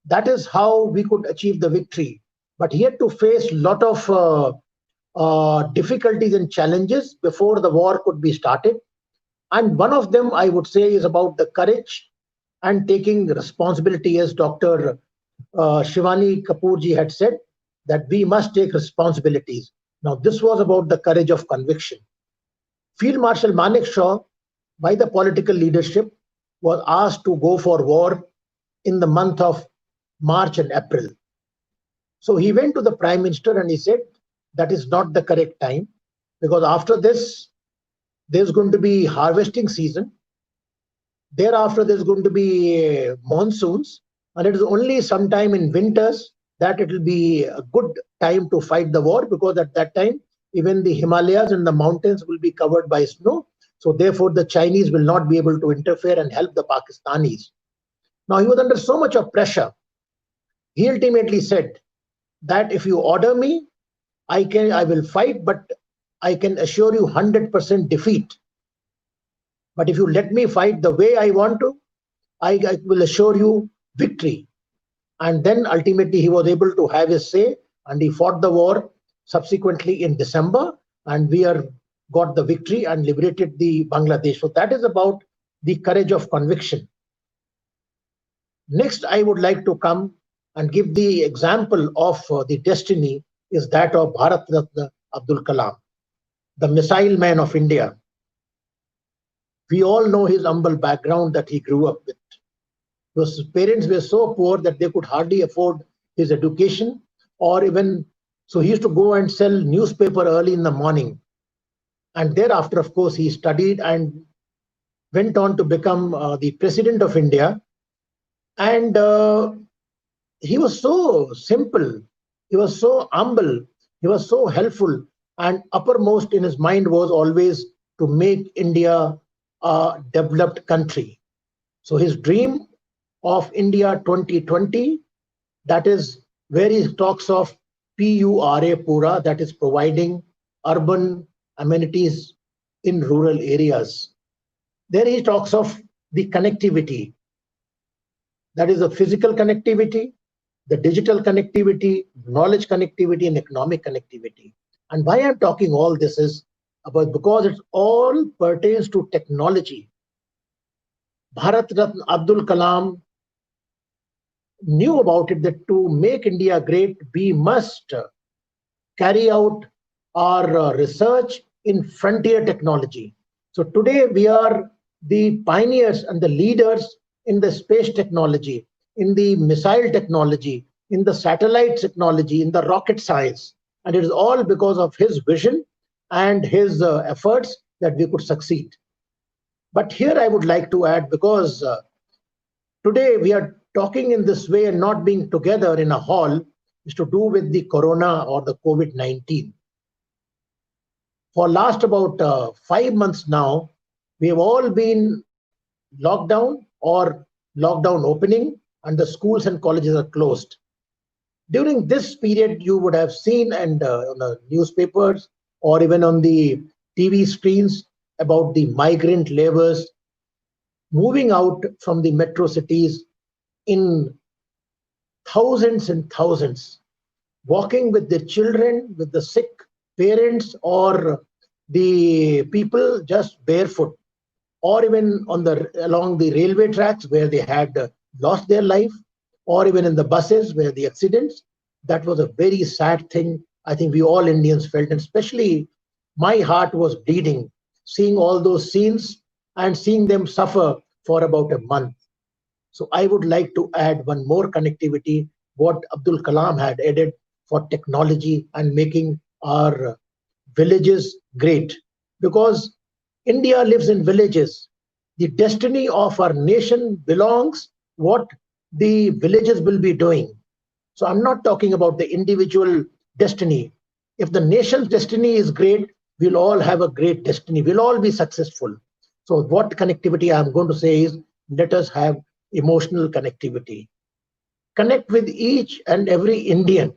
that is how we could achieve the victory. But he had to face a lot of difficulties and challenges before the war could be started. And one of them, I would say, is about the courage and taking responsibility, as Dr. Shivani Kapoorji had said, that we must take responsibilities. Now, this was about the courage of conviction. Field Marshal Manekshaw, by the political leadership, was asked to go for war in the month of March and April. So he went to the Prime Minister and he said, that is not the correct time, because after this, there's going to be harvesting season. Thereafter, there's going to be monsoons, and it is only sometime in winters that it will be a good time to fight the war, because at that time, even the Himalayas and the mountains will be covered by snow. So therefore, the Chinese will not be able to interfere and help the Pakistanis. Now, he was under so much of pressure. He ultimately said that if you order me, I will fight, but I can assure you 100% defeat. But if you let me fight the way I want to, I will assure you victory. And then ultimately he was able to have his say, and he fought the war subsequently in December, and we got the victory and liberated the Bangladesh. So that is about the courage of conviction. Next, I would like to come and give the example of the destiny is that of Bharat Ratna Abdul Kalam, the missile man of India. We all know his humble background that he grew up with. His parents were so poor that they could hardly afford his education, or even so he used to go and sell newspaper early in the morning. And thereafter, of course, he studied and went on to become the president of India. And he was so simple, he was so humble, he was so helpful, and uppermost in his mind was always to make India a developed country. So his dream of India 2020, that is where he talks of PURA, Pura, that is providing urban amenities in rural areas. There he talks of the connectivity, that is the physical connectivity, the digital connectivity, knowledge connectivity, and economic connectivity. And why I'm talking all this is about because it all pertains to technology. Bharat Ratna Abdul Kalam knew about it, that to make India great, we must carry out our research in frontier technology. So today we are the pioneers and the leaders in the space technology, in the missile technology, in the satellite technology, in the rocket science. And it is all because of his vision and his efforts that we could succeed. But here I would like to add, because today we are talking in this way and not being together in a hall, is to do with the corona or the COVID-19. For last about 5 months now, we have all been locked down or lockdown opening, and the schools and colleges are closed. During this period, you would have seen, and on the newspapers or even on the TV screens about the migrant laborers moving out from the metro cities in thousands and thousands, walking with their children, with the sick parents, or the people just barefoot, or even on the along the railway tracks where they had lost their life, or even in the buses where the accidents. That was a very sad thing. I think we all Indians felt, and especially my heart was bleeding seeing all those scenes and seeing them suffer for about a month. So I would like to add one more connectivity, what Abdul Kalam had added for technology and making our villages great. Because India lives in villages. The destiny of our nation belongs what the villages will be doing. So I'm not talking about the individual destiny. If the nation's destiny is great, we'll all have a great destiny. We'll all be successful. So what connectivity I'm going to say is, let us have emotional connectivity. Connect with each and every Indian.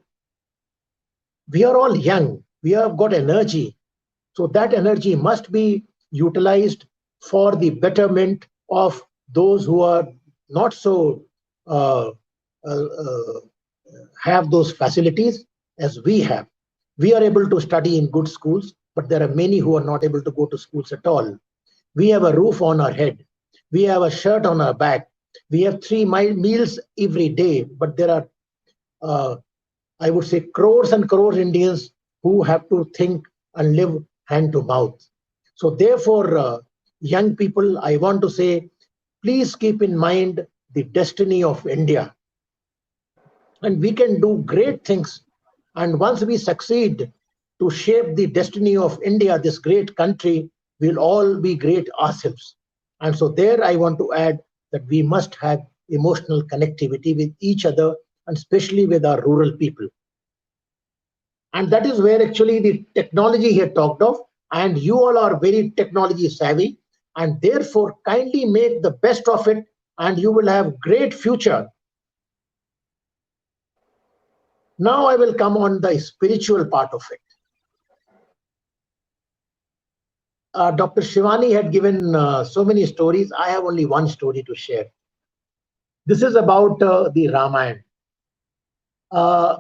We are all young. We have got energy. So that energy must be utilized for the betterment of those who are not so uh, uh, have those facilities as we have. We are able to study in good schools, but there are many who are not able to go to schools at all. We have a roof on our head. We have a shirt on our back. We have three meals every day, but there are, uh, I would say, crores and crores Indians who have to think and live hand to mouth. So, therefore, young people, I want to say, please keep in mind the destiny of India, and we can do great things. And once we succeed to shape the destiny of India, this great country, we'll all be great ourselves. And so, there I want to add that we must have emotional connectivity with each other, and especially with our rural people. And that is where actually the technology here talked of. And you all are very technology savvy, and therefore kindly make the best of it, and you will have great future. Now I will come on the spiritual part of it. Dr. Shivani had given so many stories. I have only one story to share. This is about the Ramayana. Uh,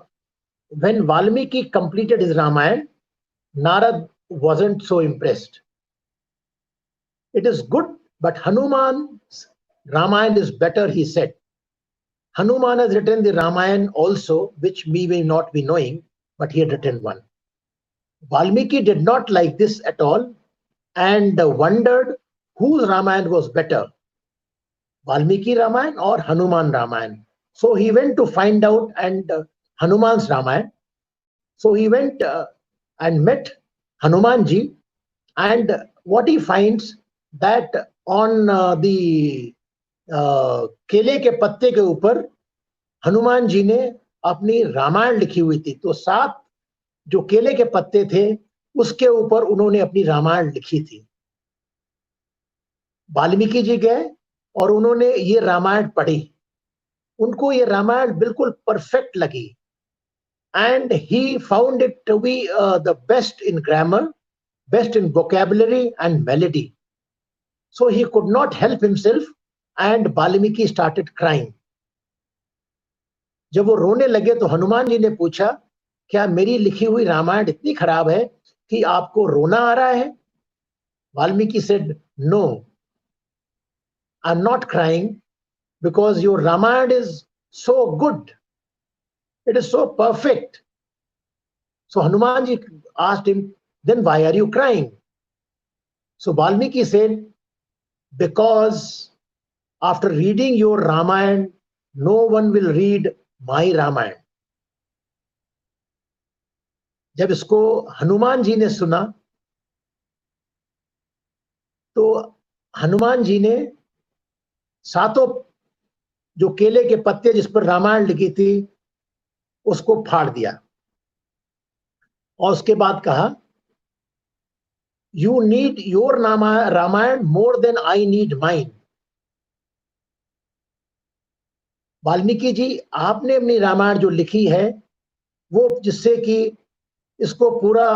when Valmiki completed his Ramayana, Narad wasn't so impressed. It is good, but Hanuman's Ramayana is better, he said. Hanuman has written the Ramayana also, which we may not be knowing, but he had written one. Valmiki did not like this at all and wondered whose Ramayana was better, Valmiki Ramayana or Hanuman Ramayana. So he went to find out and Hanuman's Ramayana. So he went and met Hanumanji, and what he finds that on the केले के पत्ते के ऊपर हनुमान जी ने अपनी रामायण लिखी हुई थी। तो 7 जो केले के पत्ते थे उसके ऊपर उन्होंने अपनी रामायण लिखी थी। वाल्मीकि जी गए और उन्होंने ये रामायण पढ़ी। उनको ये रामायण बिल्कुल परफेक्ट लगी, and he found it to be the best in grammar, best in vocabulary and melody. So he could not help himself, and Valmiki started crying. जब वो रोने लगे तो हनुमान जी ने पूछा, क्या मेरी लिखी हुई रामायण इतनी खराब है कि आपको रोना आ रहा है? Valmiki said, no, I'm not crying because your Ramayana is so good. It is so perfect. So Hanumanji asked him, then why are you crying? So Valmiki said, because after reading your Ramayana, no one will read my Ramayana. जब इसको हनुमान जी ने सुना तो हनुमान जी ने 7 जो केले के पत्ते जिस पर रामायण लिखी थी उसको फाड़ दिया और उसके बाद कहा, you need your Ramayana more than I need mine. Valmiki ji, आपने अपनी रामायण जो लिखी है वो जिससे कि इसको पूरा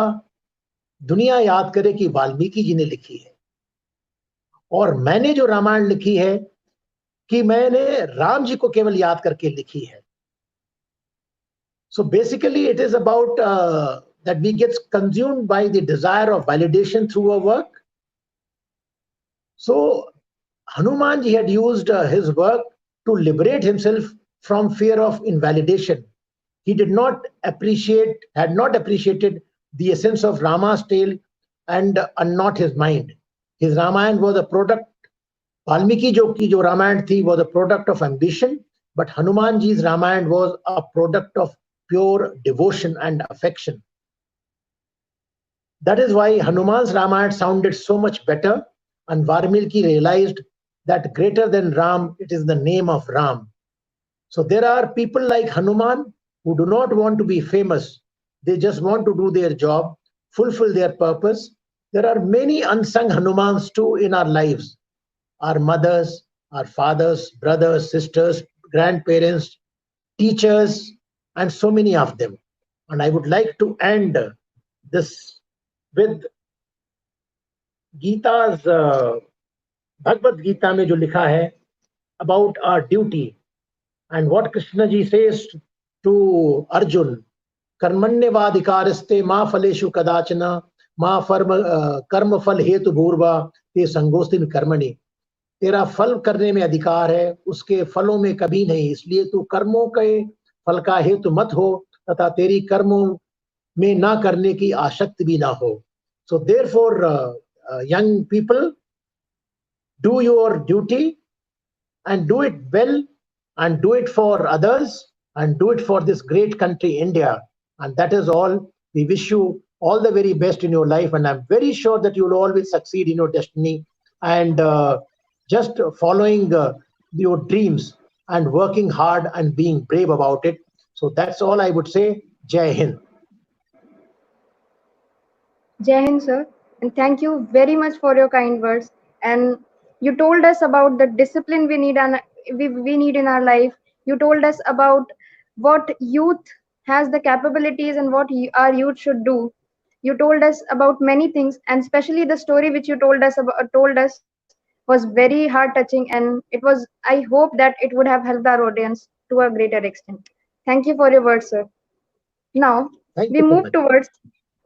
दुनिया याद करे कि वाल्मीकि जी ने लिखी है, और मैंने जो रामायण लिखी है कि मैंने राम जी को केवल याद करके लिखी है. So basically it is about that we get consumed by the desire of validation through our work. So Hanuman ji had used his work to liberate himself from fear of invalidation. He had not appreciated the essence of Rama's tale and not his mind. His Ramayana was a product, Valmiki jo Ramayana thi was a product of ambition, but Hanumanji's Ramayana was a product of pure devotion and affection. That is why Hanuman's Ramayana sounded so much better, and Varmilki realized that greater than Ram, it is the name of Ram. So there are people like Hanuman who do not want to be famous. They just want to do their job, fulfill their purpose. There are many unsung Hanumans too in our lives. Our mothers, our fathers, brothers, sisters, grandparents, teachers, and so many of them. And I would like to end this with Gita's Bhagavad Gita में जो लिखा है about our duty and what Krishna ji says to Arjun, कर्मण्यवाधिकारस्ते मा फलेषु कदाचन मा कर्म फल हेतु भूर्वा ते संगोस्तिन कर्मणि. तेरा फल करने में अधिकार है, उसके फलों में कभी नहीं, इसलिए तू कर्मों के फल का हेतु मत हो तथा तेरी कर्मों में ना करने की आसक्ति भी ना हो. So therefore, young people, do your duty and do it well, and do it for others, and do it for this great country, India. And that is all. We wish you all the very best in your life, and I'm very sure that you will always succeed in your destiny, and just following your dreams and working hard and being brave about it. So that's all I would say. Jai Hind. Jai Hind, sir, and thank you very much for your kind words. And you told us about the discipline we need in our life. You told us about what youth has the capabilities and what our youth should do. You told us about many things, and especially the story which you told us was very heart touching, and it was. I hope that it would have helped our audience to a greater extent. Thank you for your words, sir. Now Thank we you so move much. towards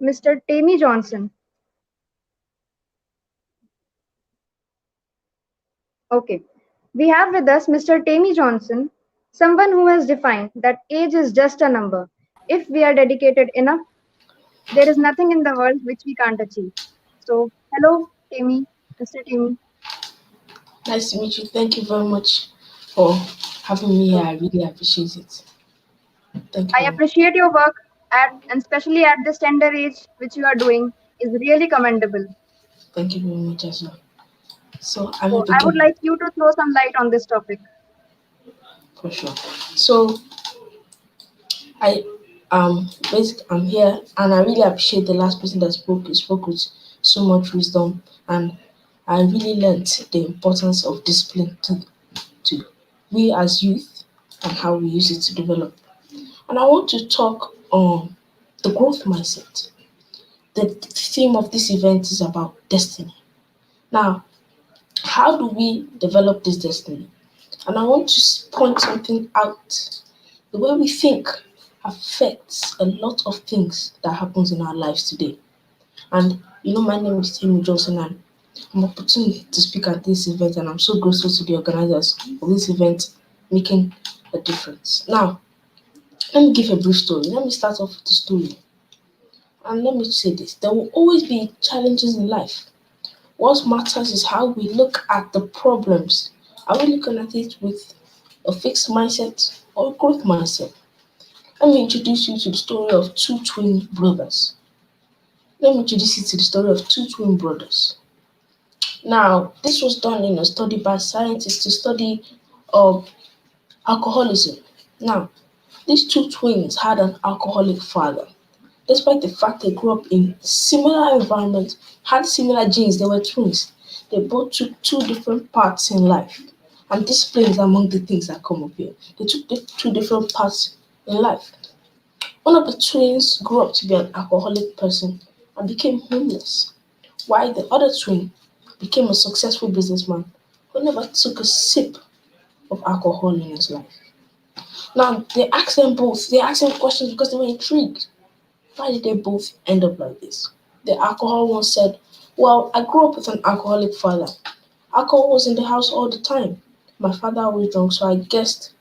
Mr. Tammy Johnson. Okay. We have with us Mr. Tammy Johnson, someone who has defined that age is just a number. If we are dedicated enough, there is nothing in the world which we can't achieve. So, hello, Tammy, Mr. Tammy. Nice to meet you. Thank you very much for having me here. So, I really appreciate it. Thank you I very much. appreciate your work and especially at this tender age which you are doing is really commendable. Thank you very much as well. So I may So, I would begin like you to throw some light on this topic. for sure. So I I'm here and I really appreciate the last person that spoke. He spoke with so much wisdom and I really learned the importance of discipline to we as youth and how we use it to develop. And I want to talk on the growth mindset. The theme of this event is about destiny. Now, how do we develop this destiny? And I want to point something out. The way we think affects a lot of things that happens in our lives today. And my name is Timmy Johnson, and I'm opportunity to speak at this event, and I'm so grateful to the organizers of this event making a difference. Now, let me give a brief story. Let me start off with the story. And let me say this, there will always be challenges in life. What matters is how we look at the problems. Are we looking at it with a fixed mindset or a growth mindset? Let me introduce you to the story of two twin brothers. Let me introduce you to the story of two twin brothers. Now, this was done in a study by scientists to study of alcoholism. Now, these two twins had an alcoholic father. Despite the fact they grew up in similar environments, had similar genes, they were twins. They both took two different paths in life. And discipline is among the things that come up here. They took two different paths in life. One of the twins grew up to be an alcoholic person, and became homeless, while the other twin became a successful businessman who never took a sip of alcohol in his life. Now, they asked them questions because they were intrigued. Why did they both end up like this? The alcohol one said, well, I grew up with an alcoholic father. Alcohol was in the house all the time. My father always drunk, so I guessed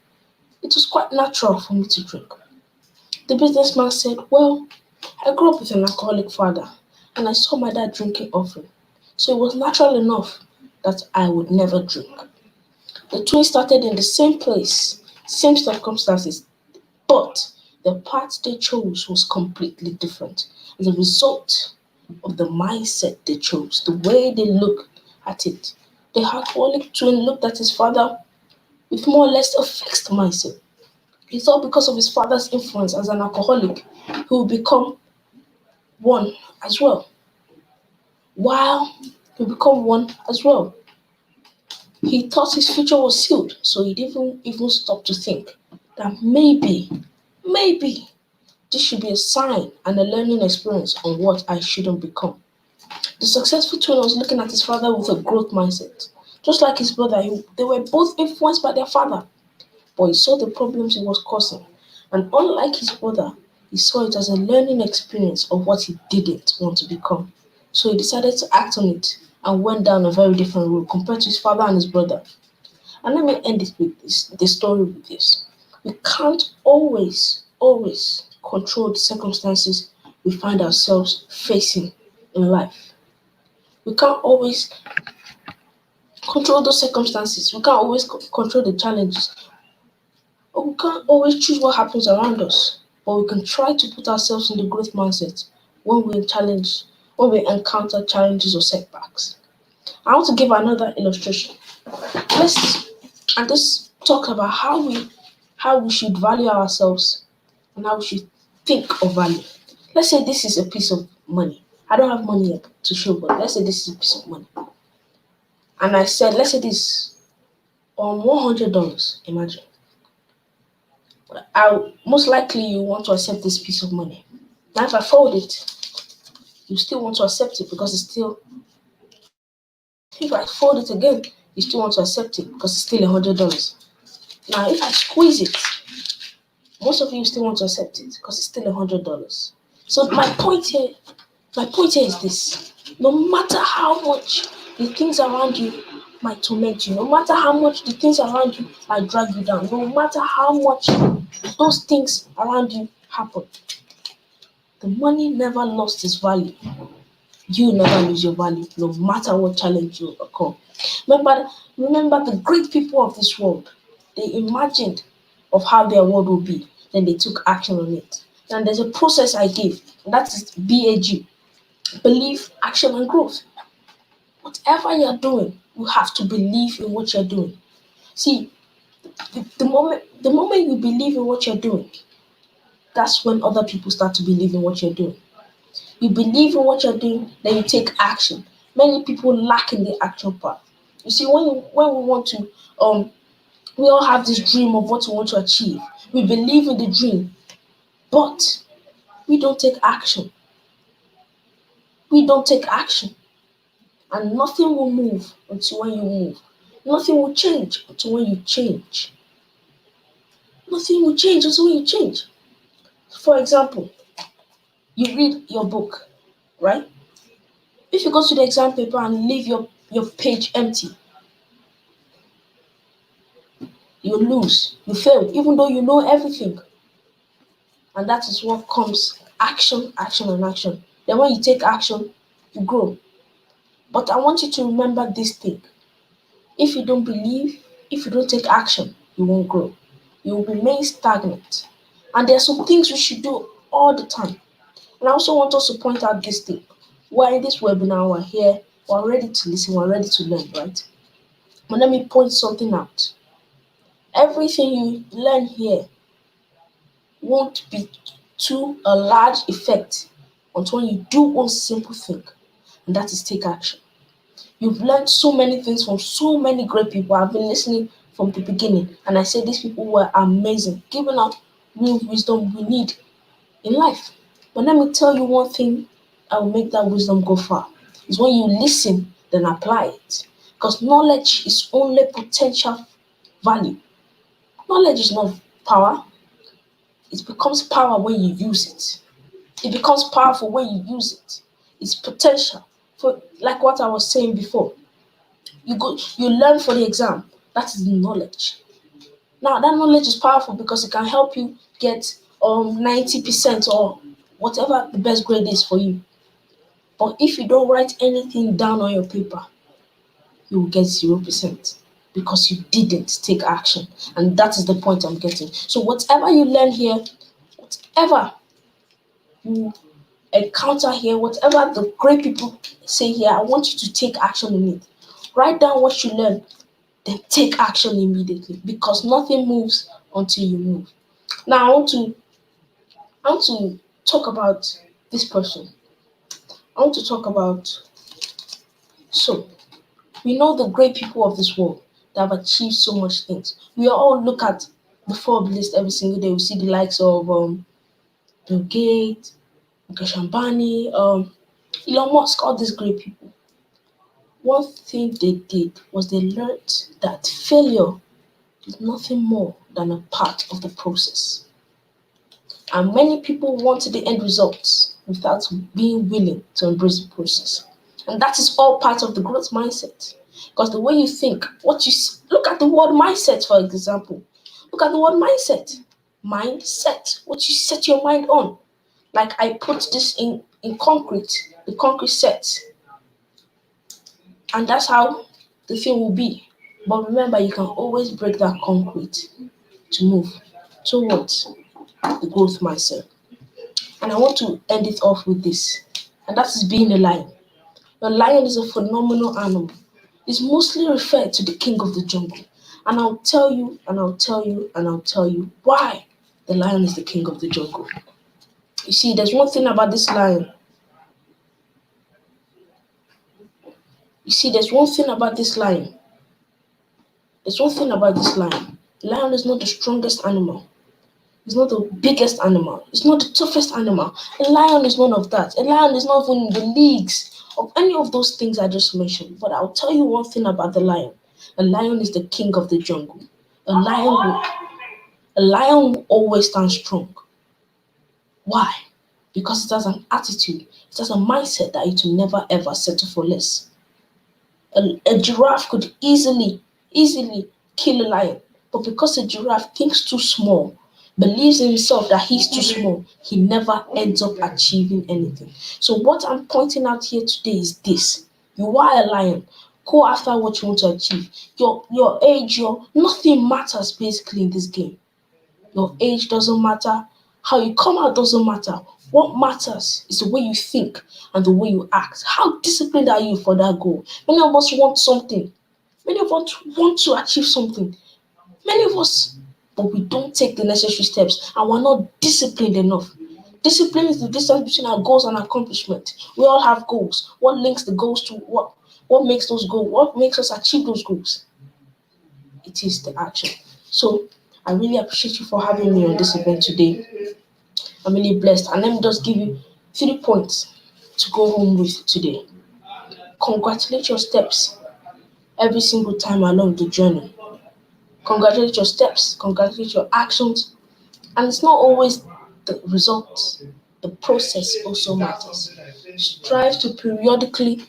it was quite natural for me to drink. The businessman said, well, I grew up with an alcoholic father, and I saw my dad drinking often, so it was natural enough that I would never drink. The twins started in the same place, same circumstances, but the path they chose was completely different. As a result of the mindset they chose, the way they looked at it, the alcoholic twin looked at his father with more or less a fixed mindset. He thought because of his father's influence as an alcoholic, he would become one as well. While he would become one as well. He thought his future was sealed, so he didn't even stop to think that maybe this should be a sign and a learning experience on what I shouldn't become. The successful twin was looking at his father with a growth mindset. Just like his brother, they were both influenced by their father, but he saw the problems it was causing. And unlike his brother, he saw it as a learning experience of what he didn't want to become. So he decided to act on it and went down a very different road compared to his father and his brother. And let me end it with the story with this. We can't always control the circumstances we find ourselves facing in life. We can't always control those circumstances. We can't always control the challenges. Or we can't always choose what happens around us. But we can try to put ourselves in the growth mindset when we encounter challenges or setbacks. I want to give another illustration. Let's and this talk about how we should value ourselves and how we should think of value. Let's say this is a piece of money. I don't have money yet to show, but let's say this is a piece of money. And I said, let's say this $100. Imagine. I most likely you want to accept this piece of money. Now, if I fold it, you still want to accept it because it's still. If I fold it again, you still want to accept it because it's still $100. Now, if I squeeze it, most of you still want to accept it because it's still $100. So my point here is this: no matter how much the things around you might torment you, no matter how much the things around you might drag you down, no matter how much those things around you happen, the money never lost its value. You never lose your value, no matter what challenge you occur. Remember the great people of this world. They imagined of how their world will be, then they took action on it. And there's a process I give, and that is BAG: belief, action, and growth. Whatever you're doing, you have to believe in what you're doing. See, the moment you believe in what you're doing, that's when other people start to believe in what you're doing. You believe in what you're doing, then you take action. Many people lack in the action part. You see, when we want to, we all have this dream of what we want to achieve. We believe in the dream, but we don't take action. We don't take action, and nothing will move until when you move. Nothing will change until when you change. Nothing will change until when you change. For example, you read your book, right? If you go to the exam paper and leave your page empty, you lose, you fail, even though you know everything. And that is what comes: action, action, and action. Then when you take action, you grow. But I want you to remember this thing. If you don't believe, if you don't take action, you won't grow. You will remain stagnant. And there are some things we should do all the time. And I also want us to point out this thing. We're in this webinar, we're here, we're ready to listen, we're ready to learn, right? But let me point something out. Everything you learn here won't be to a large effect until you do one simple thing, and that is take action. You've learned so many things from so many great people. I've been listening from the beginning, and I said these people were amazing, giving out real wisdom we need in life. But let me tell you one thing that will make that wisdom go far. It's when you listen, then apply it. Because knowledge is only potential value. Knowledge is not power. It becomes power when you use it. It becomes powerful when you use it. It's potential. For like what I was saying before. You learn for the exam. That is knowledge. Now that knowledge is powerful because it can help you get 90% or whatever the best grade is for you. But if you don't write anything down on your paper, you will get 0% because you didn't take action. And that is the point I'm getting. So whatever you learn here, whatever you encounter here, whatever the great people say here, I want you to take action on it. Write down what you learn, then take action immediately because nothing moves until you move. Now I want to talk about this person. I want to talk about so we know the great people of this world that have achieved so much things. We all look at the Forbes list every single day. We see the likes of Bill Gates, Mukesh Ambani, Elon Musk, all these great people. One thing they did was they learned that failure is nothing more than a part of the process. And many people want the end results without being willing to embrace the process. And that is all part of the growth mindset. Because the way you think, look at the word mindset, for example. Look at the word mindset. Mindset, what you set your mind on. Like I put this in concrete, the concrete set. And that's how the thing will be. But remember, you can always break that concrete to move towards the growth mindset. And I want to end it off with this, and that is being a lion. A lion is a phenomenal animal. It's mostly referred to the king of the jungle. And I'll tell you, and I'll tell you, and I'll tell you why the lion is the king of the jungle. You see, there's one thing about this lion. You see, there's one thing about this lion. There's one thing about this lion. Lion is not the strongest animal. It's not the biggest animal. It's not the toughest animal. A lion is none of that. A lion is not even in the leagues of any of those things I just mentioned. But I'll tell you one thing about the lion. A lion is the king of the jungle. A lion will always stand strong. Why? Because it has an attitude. It has a mindset that it will never ever settle for less. A giraffe could easily kill a lion. But because a giraffe thinks too small, believes in himself that he's too small, he never ends up achieving anything. So what I'm pointing out here today is this. You are a lion. Go after what you want to achieve. Your age, your nothing matters basically in this game. Your age doesn't matter. How you come out doesn't matter. What matters is the way you think and the way you act. How disciplined are you for that goal? Many of us want something. Many of us want to achieve something. Many of us, but we don't take the necessary steps and we're not disciplined enough. Discipline is the distance between our goals and accomplishment. We all have goals. What links the goals to what? What makes those goals? What makes us achieve those goals? It is the action. So I really appreciate you for having me on this event today. I'm really blessed. And let me just give you 3 points to go home with today. Congratulate your steps every single time along the journey. Congratulate your steps, congratulate your actions, and it's not always the results. The process also matters. Strive to periodically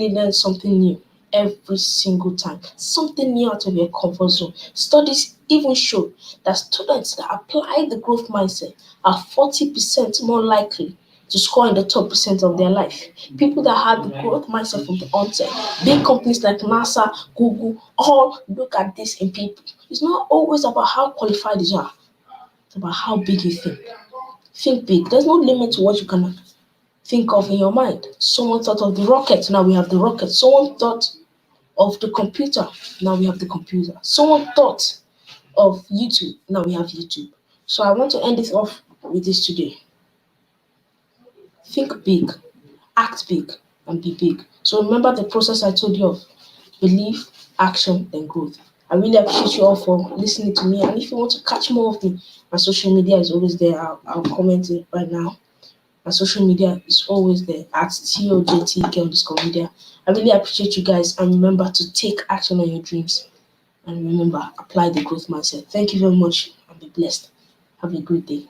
learn something new every single time. Something new out of your comfort zone. Studies even show that students that apply the growth mindset are 40% more likely to score in the top percent of their life. People that have the growth mindset from the onset, big companies like NASA, Google, all look at this in people. It's not always about how qualified you are, it's about how big you think. Think big. There's no limit to what you can think of in your mind. Someone thought of the rocket, now we have the rocket. Someone thought of the computer, now we have the computer. Someone thought of YouTube, now we have YouTube. So I want to end it off with this today. Think big, act big, and be big. So remember the process I told you of: belief, action, then growth. I really appreciate you all for listening to me. And if you want to catch more of me, my social media is always there. I'll comment it right now. My social media is always there at TOJTK_media. I really appreciate you guys, and remember to take action on your dreams. And remember, apply the growth mindset. Thank you very much and be blessed. Have a great day.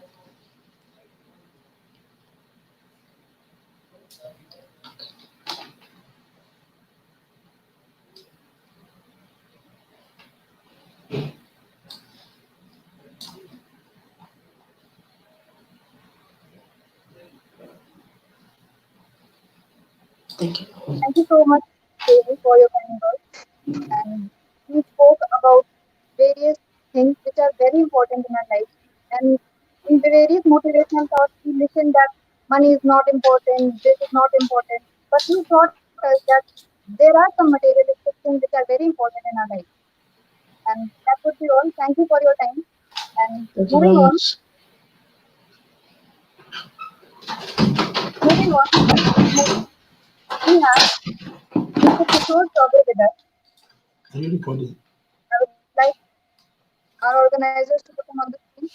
Thank you. Thank you so much, Devi, for your kind words. And we spoke about various things which are very important in our life. And in the various motivational talks, we listen that money is not important, this is not important. But you taught us that there are some materialistic things which are very important in our life. And that would be all. Thank you for your time. And Thank you very much. moving on, we have Mr. Kishore Chaubey with us. Are you recording? I would like our organizers to put him on the screen.